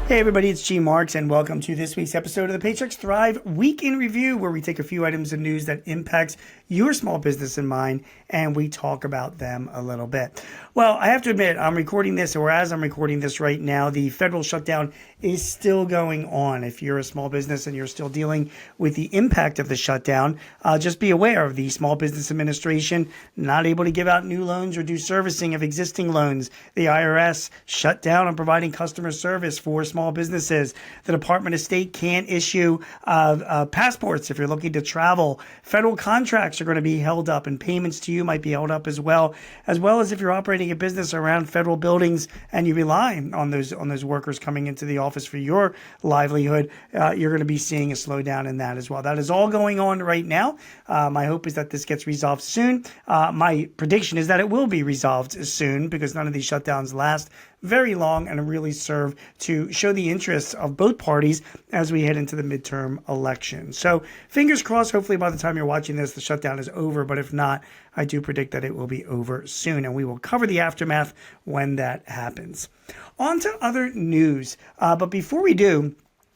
Hey everybody, it's G Marks and welcome to this week's episode of the Paychex Thrive Week in Review, where we take a few items of news that impacts your small business in mind and we talk about them a little bit. Well, I have to admit, I'm recording this, or as I'm recording this right now, the federal shutdown is still going on. If you're a small business and you're still dealing with the impact of the shutdown, just be aware of the Small Business Administration not able to give out new loans or do servicing of existing loans. The IRS shut down on providing customer service for small businesses. The Department of State can't issue passports if you're looking to travel. Federal contracts are going to be held up and payments to you might be held up as well as if you're operating a business around federal buildings and you rely on those workers coming into the office for your livelihood, you're going to be seeing a slowdown in that as well. That is all going on right now. My hope is that this gets resolved soon. My prediction is that it will be resolved soon because none of these shutdowns last very long and really serve to show the interests of both parties as we head into the midterm election. So fingers crossed, hopefully by the time you're watching this, the shutdown is over. But if not, I do predict that it will be over soon, and we will cover the aftermath when that happens. On to other news. But before we do,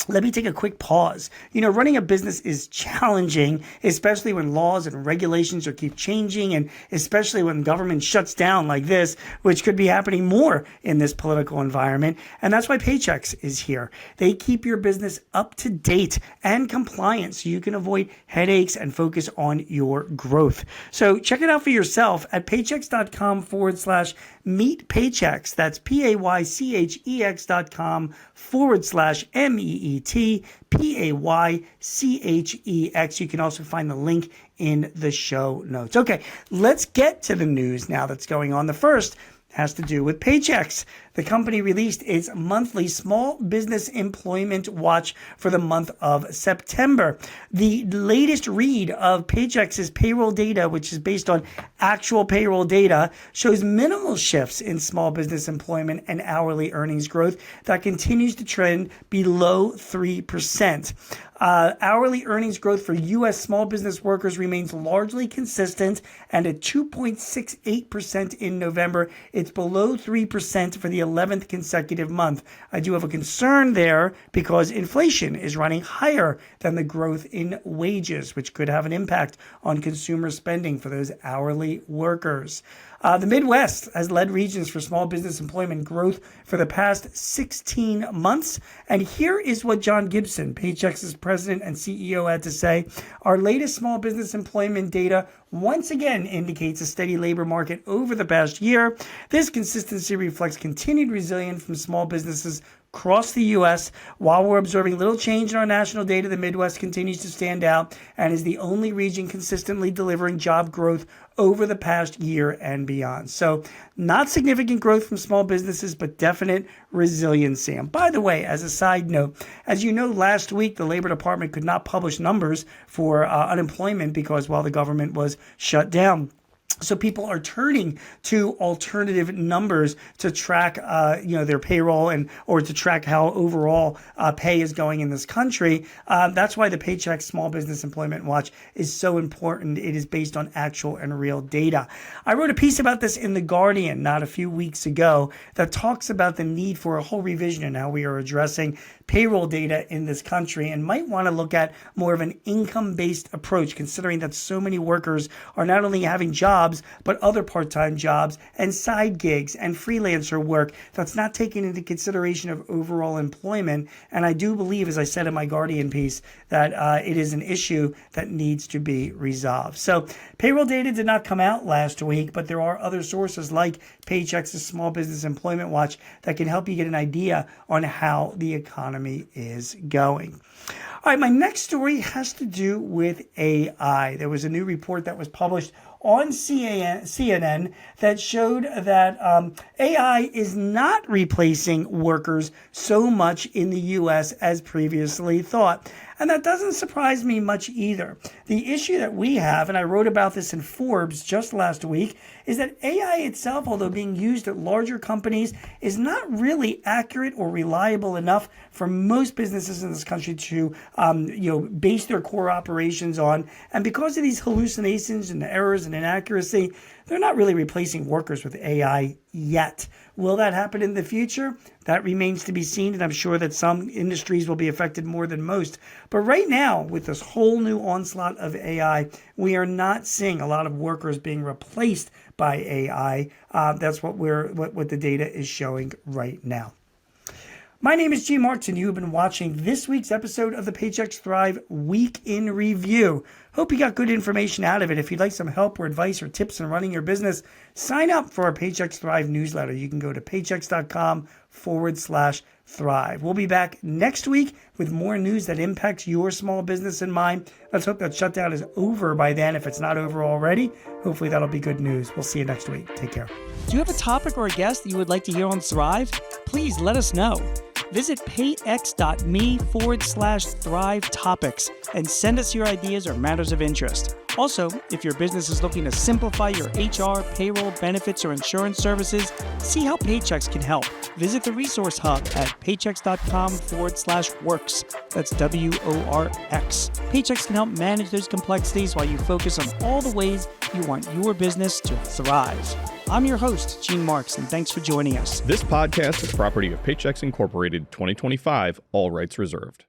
let me take a quick pause. Running a business is challenging, especially when laws and regulations keep changing, and especially when government shuts down like this, which could be happening more in this political environment. And that's why Paychex is here. They keep your business up to date and compliant so you can avoid headaches and focus on your growth. So check it out for yourself at paychex.com/meet Paychex. That's paychex.com/MEET Paychex. You can also find the link in the show notes. Okay, let's get to the news now that's going on. The first has to do with Paychex. The company released its monthly small business employment watch for the month of September. The latest read of Paychex's payroll data, which is based on actual payroll data, shows minimal shifts in small business employment and hourly earnings growth that continues to trend below 3%. Hourly earnings growth for U.S. small business workers remains largely consistent and at 2.68% in November. It's below 3% for the 11th consecutive month. I do have a concern there because inflation is running higher than the growth in wages, which could have an impact on consumer spending for those hourly workers. The Midwest has led regions for small business employment growth for the past 16 months. And here is what John Gibson, Paychex's president and CEO, had to say. Our latest small business employment data once again indicates a steady labor market over the past year. This consistency reflects continued resilience from small businesses across the U.S. While we're observing little change in our national data, the Midwest continues to stand out and is the only region consistently delivering job growth over the past year and beyond. So not significant growth from small businesses, but definite resiliency. And by the way, as a side note, as you know, last week, the Labor Department could not publish numbers for unemployment because while the government was shut down. So people are turning to alternative numbers to track, their payroll or to track how overall pay is going in this country. That's why the Paychex Small Business Employment Watch is so important. It is based on actual and real data. I wrote a piece about this in The Guardian not a few weeks ago that talks about the need for a whole revision in how we are addressing payroll data in this country and might want to look at more of an income-based approach, considering that so many workers are not only having jobs, but other part-time jobs and side gigs and freelancer work that's not taken into consideration of overall employment. And I do believe, as I said in my Guardian piece, that it is an issue that needs to be resolved. So payroll data did not come out last week, but there are other sources like Paychex's Small Business Employment Watch that can help you get an idea on how the economy is going. All right, my next story has to do with AI. There was a new report that was published on CNN that showed that AI is not replacing workers so much in the U.S. as previously thought. And that doesn't surprise me much either. The issue that we have, and I wrote about this in Forbes just last week, is that AI itself, although being used at larger companies, is not really accurate or reliable enough for most businesses in this country to base their core operations on. And because of these hallucinations and errors and inaccuracy, they're not really replacing workers with AI yet. Will that happen in the future? That remains to be seen, and I'm sure that some industries will be affected more than most. But right now, with this whole new onslaught of AI, we are not seeing a lot of workers being replaced by AI. That's what the data is showing right now. My name is Gene Marks, and you have been watching this week's episode of the Paychex Thrive Week in Review. Hope you got good information out of it. If you'd like some help or advice or tips on running your business, sign up for our Paychex Thrive newsletter. You can go to paychex.com/thrive. We'll be back next week with more news that impacts your small business and mine. Let's hope that shutdown is over by then. If it's not over already, hopefully that'll be good news. We'll see you next week. Take care. Do you have a topic or a guest that you would like to hear on Thrive? Please let us know. Visit payx.me/Thrive Topics and send us your ideas or matters of interest. Also, if your business is looking to simplify your HR, payroll, benefits, or insurance services, see how Paychex can help. Visit the resource hub at paychex.com/works. That's WORX. Paychex can help manage those complexities while you focus on all the ways you want your business to thrive. I'm your host, Gene Marks, and thanks for joining us. This podcast is property of Paychex Incorporated 2025, all rights reserved.